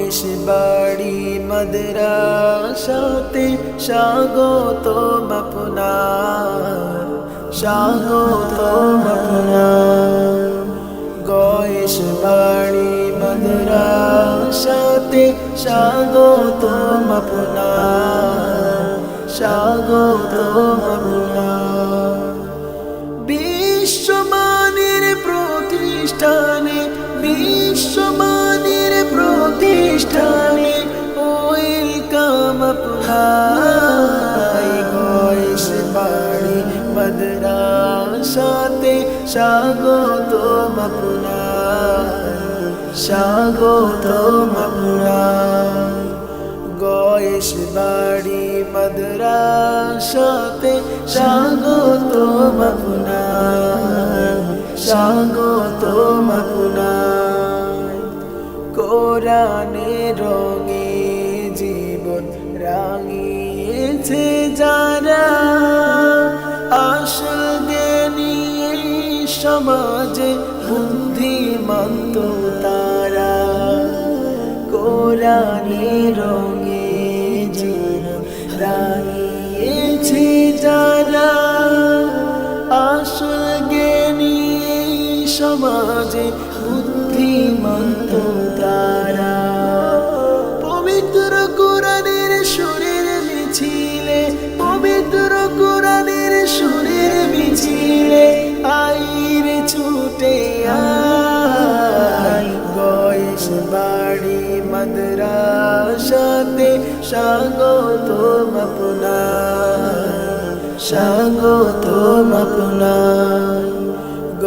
গয়েশ বাড়ি মাদ্রাসাতে স্বাগতম আপনার, স্বাগতম আপনার। গয়েশ বাড়ি মাদ্রাসাতে স্বাগতম আপনার, স্বাগতম আপনার। বিশ্বমানের প্রতিষ্ঠানে, বিশ্বমানের প্রতিষ্ঠানে ওয়েলকাম আপনার। গয়েশ বাড়ি মাদ্রাসাতে স্বাগতম আপনার, স্বাগতম আপনার। গয়েশ বাড়ি মাদ্রাসাতে স্বাগতম আপনার, স্বাগতম আপনার। কোরআনের রঙে জীবন রাঙিয়েছে যারা, আসল জ্ঞানী সমাজে বুদ্ধিমন্ত তারা। কোরআনের রঙে জীবন রাঙিয়েছে যারা, আসল জ্ঞানী সমাজে বুদ্ধিমন্ত তারা। পবিত্র কোরআনের সুরের মিছিলে, পবিত্র কোরআনের সুরের মিছিলে আইরে ছুটে আয়। গয়েশ বাড়ি মাদ্রাসাতে স্বাগতম আপনার, স্বাগতম আপনার।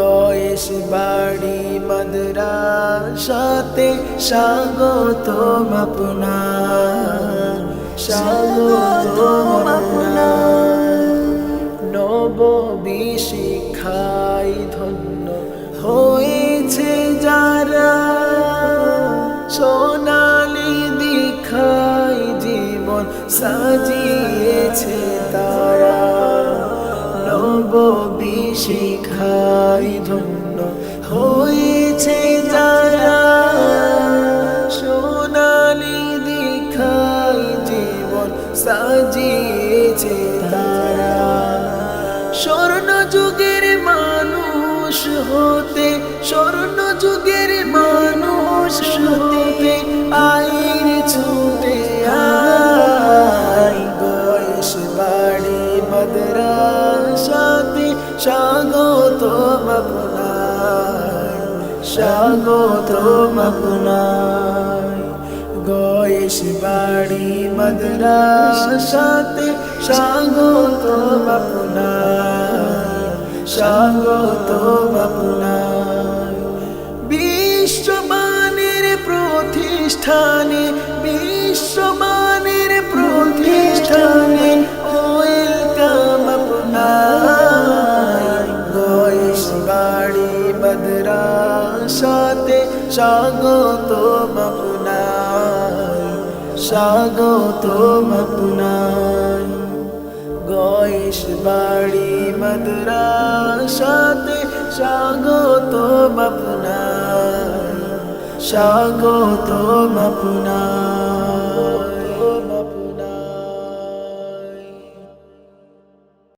গয়েশ বাড়ি মাদ্রাসাতে স্বাগতম আপনার, স্বাগতম আপনার। নববী শিক্ষায় ধন্য হয়েছে যারা, সোনালি দীক্ষায় জীবন সাজিয়েছে তারা। নববী শিক্ষায় ধন্য হয়েছে যারা, সোনালি দীক্ষায় জীবন সাজিয়েছে তারা। স্বর্ণ যুগের মানুষ হতে, স্বর্ণ যুগের মানুষ হতে আইরে ছুটে আয়। গয়েশ বাড়ি মাদ্রাসাতে স্বাগতম আপনার, স্বাগতম আপনার। গয়েশ বাড়ি মাদ্রাসাতে স্বাগতম আপনার, স্বাগতম আপনার। বিশ্বমানের প্রতিষ্ঠানে, বিশ্বমানের প্রতিষ্ঠানে ওয়েলকাম আপনার। গয়েশ বাড়ি মাদ্রাসাতে স্বাগতম আপনার, স্বাগতম আপনার। গয়েশ বাড়ি মাদ্রাসাতে স্বাগতম আপনার, স্বাগতম আপনার।